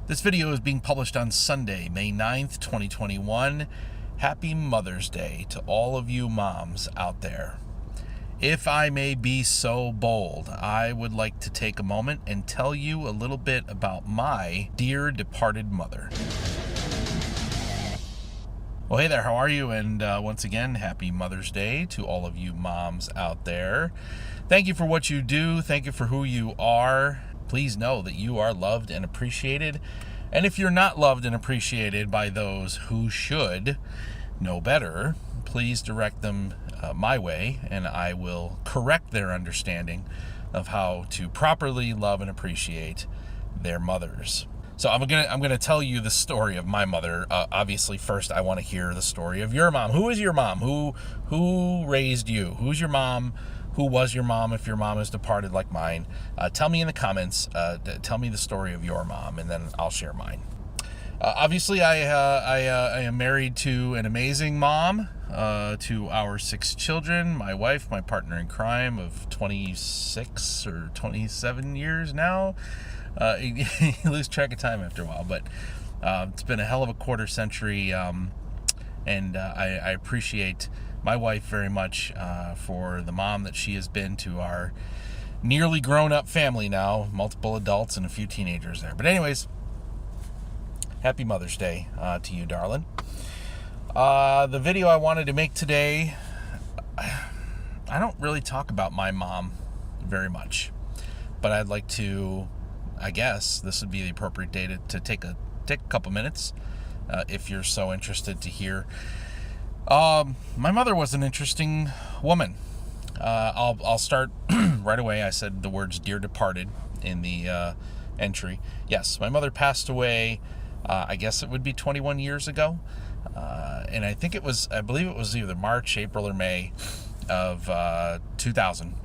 This video is being published on Sunday, May 9th, 2021. Happy Mother's Day to all of you moms out there. If I may be so bold, I would like to take a moment and tell you a little bit about my dear departed mother. Well, hey there, how are you? And once again, happy Mother's Day to all of you moms out there. Thank you for what you do. Thank you for who you are. Please know that you are loved and appreciated. And if you're not loved and appreciated by those who should know better, please direct them my way, and I will correct their understanding of how to properly love and appreciate their mothers. So I'm gonna tell you the story of my mother. Obviously, first I want to hear the story of your mom. Who is your mom? Who raised you? Who's your mom? Who was your mom if your mom is departed like mine? Tell me in the comments. Tell me the story of your mom, and then I'll share mine. Obviously, I am married to an amazing mom, to our 6 children, my wife, my partner in crime of 26 or 27 years now. You lose track of time after a while, but it's been a hell of a quarter century, and I appreciate my wife very much for the mom that she has been to our nearly grown-up family now, multiple adults and a few teenagers there. But anyways, happy Mother's Day to you, darling. The video I wanted to make today, I don't really talk about my mom very much, but I'd like to, I guess this would be the appropriate day to take a couple minutes if you're so interested to hear. My mother was an interesting woman. I'll start right away. I said the words "dear departed" in the entry. Yes, my mother passed away. I guess it would be 21 years ago, and I believe it was either March, April, or May of 2000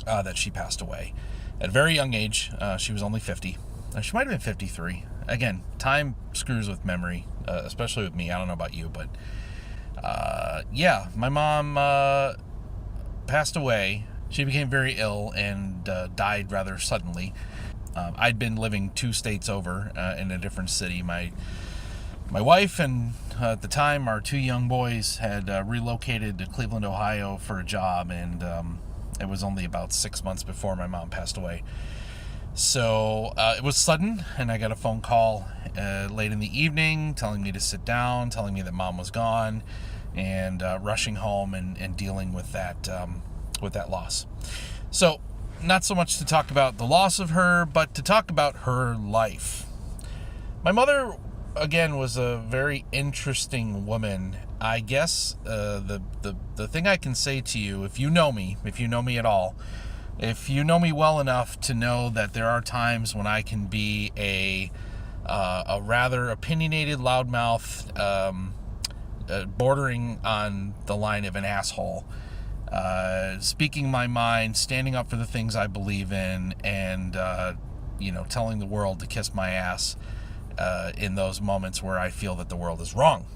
that she passed away at a very young age. She was only 50. She might have been 53. Again, time screws with memory, especially with me. I don't know about you, but yeah, my mom passed away. She became very ill and died rather suddenly. I'd been living 2 states over in a different city. My wife and at the time our 2 young boys had relocated to Cleveland, Ohio for a job, and it was only about 6 months before my mom passed away. So it was sudden, and I got a phone call late in the evening telling me to sit down, telling me that mom was gone, and rushing home and dealing with that loss. So not so much to talk about the loss of her, but to talk about her life. My mother, again, was a very interesting woman. I guess the thing I can say to you, if you know me at all, if you know me well enough to know that there are times when I can be a rather opinionated loudmouth, bordering on the line of an asshole, speaking my mind, standing up for the things I believe in, and telling the world to kiss my ass in those moments where I feel that the world is wrong.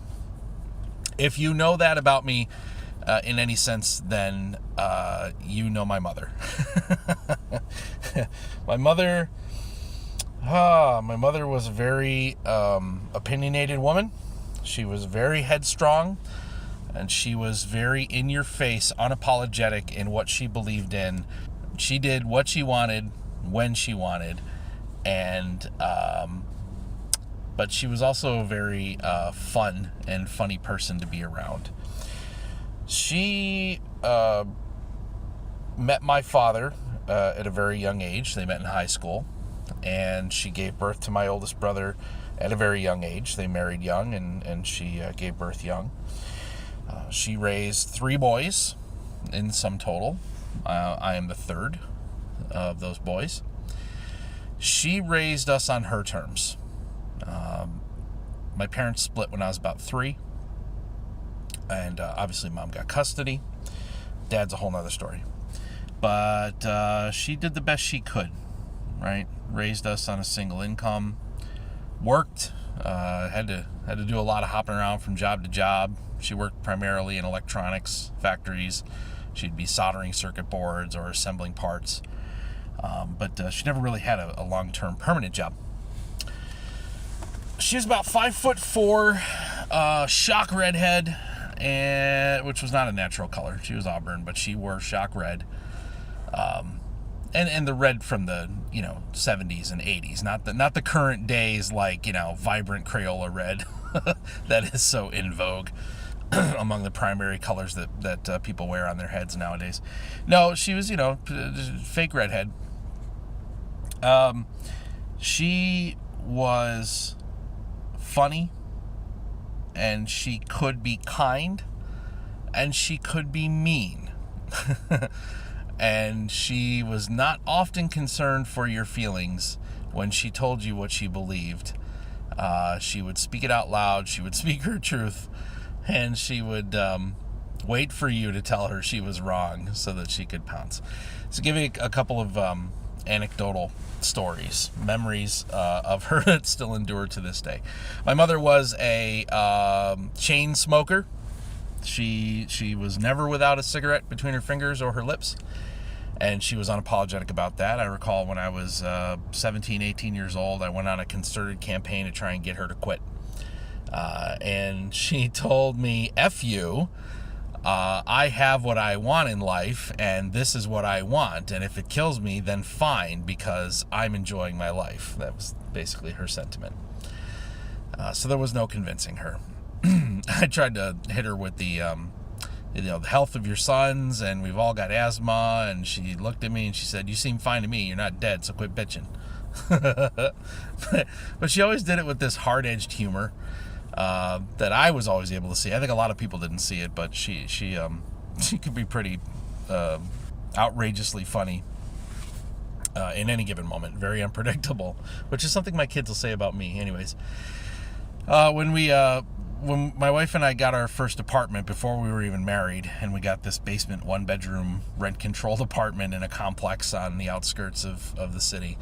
If you know that about me in any sense, then you know my mother. My mother was a very opinionated woman. She was very headstrong, and she was very in-your-face, unapologetic in what she believed in. She did what she wanted, when she wanted, and but she was also a very fun and funny person to be around. She met my father at a very young age. They met in high school, and she gave birth to my oldest brother at a very young age. They married young, and she gave birth young. She raised 3 boys in sum total. I am the 3rd of those boys. She raised us on her terms. My parents split when I was about 3, and obviously mom got custody. Dad's a whole nother story. But she did the best she could, right? Raised us on a single income, worked, had to do a lot of hopping around from job to job. She worked primarily in electronics factories. She'd be soldering circuit boards or assembling parts. But she never really had a long-term permanent job. She was about 5'4", shock redhead, and which was not a natural color. She was auburn, but she wore shock red. And the red from the 70s and 80s, not the current days like vibrant Crayola red that is so in vogue among the primary colors that people wear on their heads nowadays. No, she was fake redhead. She was funny, and she could be kind, and she could be mean. And she was not often concerned for your feelings when she told you what she believed. She would speak it out loud. She would speak her truth. And she would wait for you to tell her she was wrong so that she could pounce. So give you a couple of anecdotal stories, memories of her that still endure to this day. My mother was a chain smoker. She was never without a cigarette between her fingers or her lips. And she was unapologetic about that. I recall when I was 17, 18 years old, I went on a concerted campaign to try and get her to quit. And she told me, F you, I have what I want in life, and this is what I want. And if it kills me, then fine, because I'm enjoying my life. That was basically her sentiment. So there was no convincing her. I tried to hit her with the health of your sons, and we've all got asthma, and she looked at me and she said, you seem fine to me, you're not dead, so quit bitching. But she always did it with this hard-edged humor that I was always able to see. I think a lot of people didn't see it, but she could be pretty outrageously funny in any given moment. Very unpredictable, which is something my kids will say about me anyways. When my wife and I got our first apartment before we were even married, and we got this basement, 1-bedroom, rent-controlled apartment in a complex on the outskirts of the city,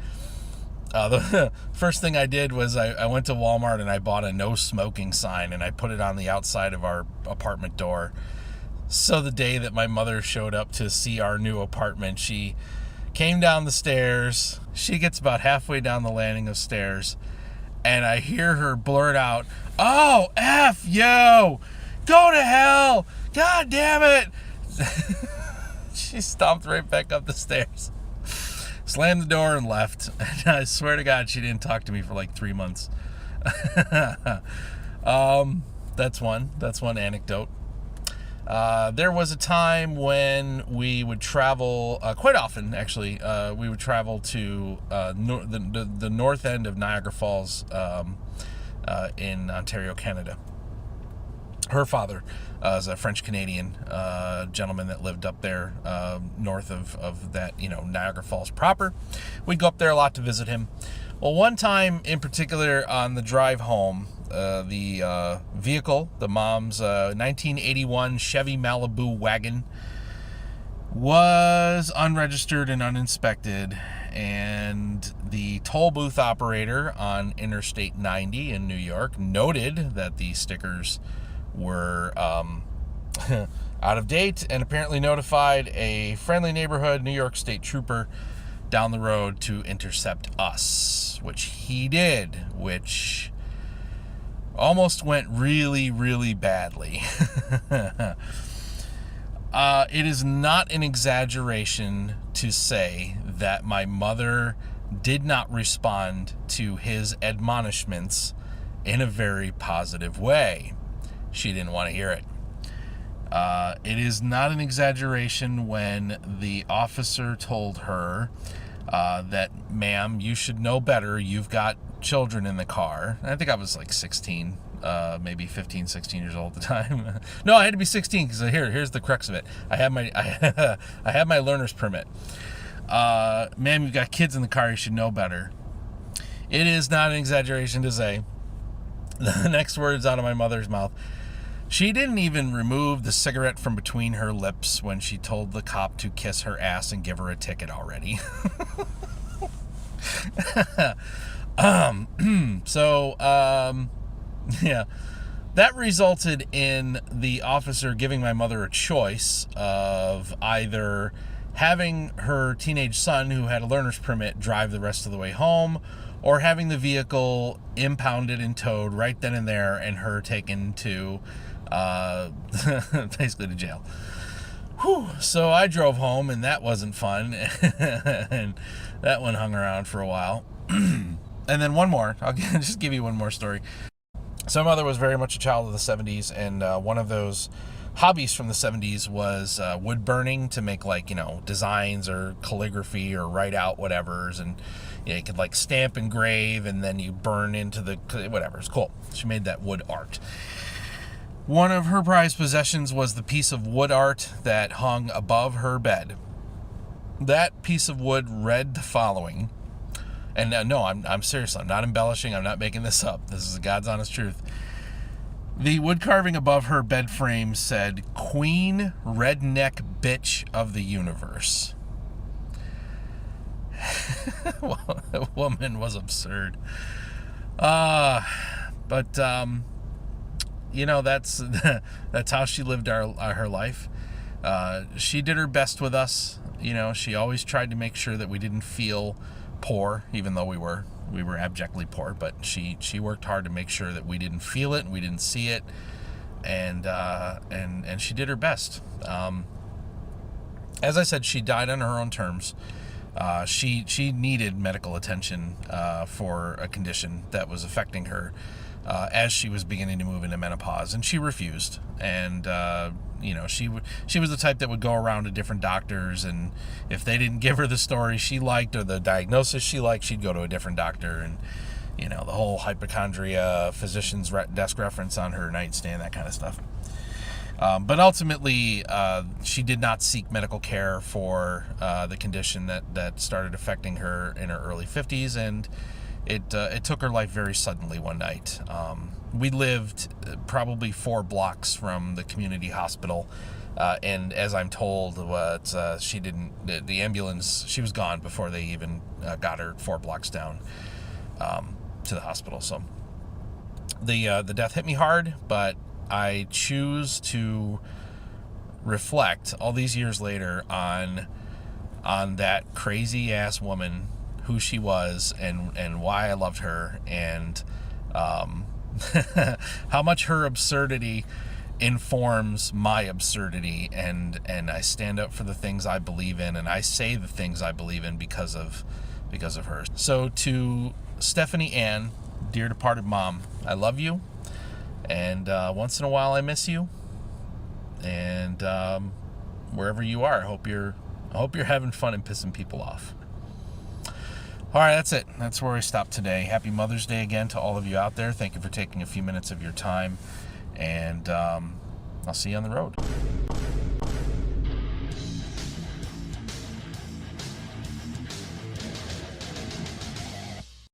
the first thing I did was I went to Walmart and I bought a no smoking sign, and I put it on the outside of our apartment door. So the day that my mother showed up to see our new apartment, she came down the stairs. She gets about halfway down the landing of stairs, and I hear her blurt out, "Oh, F you! Go to hell! God damn it!" She stomped right back up the stairs, slammed the door, and left. And I swear to God, she didn't talk to me for like 3 months. That's one anecdote. There was a time when we would travel, quite often actually, we would travel to the north end of Niagara Falls in Ontario, Canada. Her father is a French-Canadian gentleman that lived up there north of that, Niagara Falls proper. We'd go up there a lot to visit him. Well, one time in particular on the drive home, the vehicle, the mom's 1981 Chevy Malibu wagon, was unregistered and uninspected, and the toll booth operator on Interstate 90 in New York noted that the stickers were out of date, and apparently notified a friendly neighborhood New York State trooper down the road to intercept us, which he did, which almost went really, really badly. It is not an exaggeration to say that my mother did not respond to his admonishments in a very positive way. She didn't want to hear it. It is not an exaggeration when the officer told her that, "Ma'am, you should know better. You've got children in the car." And I think I was like 16, maybe 15, 16 years old at the time. No, I had to be 16 because here's the crux of it. I have my learner's permit. "Ma'am, you've got kids in the car. You should know better." It is not an exaggeration to say, the next words out of my mother's mouth, she didn't even remove the cigarette from between her lips when she told the cop to kiss her ass and give her a ticket already. Yeah, that resulted in the officer giving my mother a choice of either having her teenage son, who had a learner's permit, drive the rest of the way home, or having the vehicle impounded and towed right then and there, and her taken to basically to jail. Whew. So I drove home, and that wasn't fun. And that one hung around for a while. And then one more. I'll just give you one more story. So my mother was very much a child of the 70s, and one of those hobbies from the 70s was wood burning to make, like, designs or calligraphy or write out whatevers, and you could like stamp, engrave, and then you burn into the whatever. It's cool. She made that wood art. One of her prized possessions was the piece of wood art that hung above her bed. That piece of wood read the following, and no, I'm serious. I'm not embellishing. I'm not making this up. This is the God's honest truth. The wood carving above her bed frame said, "Queen Redneck Bitch of the Universe." Well, the woman was absurd. But that's how she lived her life. She did her best with us. She always tried to make sure that we didn't feel poor, even though we were abjectly poor. But she worked hard to make sure that we didn't feel it and we didn't see it, and she did her best. As I said, she died on her own terms. She needed medical attention for a condition that was affecting her as she was beginning to move into menopause, and she refused. And she was the type that would go around to different doctors, and if they didn't give her the story she liked or the diagnosis she liked, she'd go to a different doctor. And the whole hypochondria, physician's desk reference on her nightstand, that kind of stuff. But ultimately, she did not seek medical care for the condition that started affecting her in her early 50s, and it took her life very suddenly one night. We lived probably 4 blocks from the community hospital, and as I'm told, the ambulance, she was gone before they even got her 4 blocks down to the hospital. So the death hit me hard, but I choose to reflect all these years later on that crazy ass woman, who she was, and why I loved her, and how much her absurdity informs my absurdity, and I stand up for the things I believe in, and I say the things I believe in because of her. So to Stephanie Ann, dear departed mom, I love you. And once in a while, I miss you. And wherever you are, I hope you're having fun and pissing people off. All right, that's it. That's where I stop today. Happy Mother's Day again to all of you out there. Thank you for taking a few minutes of your time. And I'll see you on the road.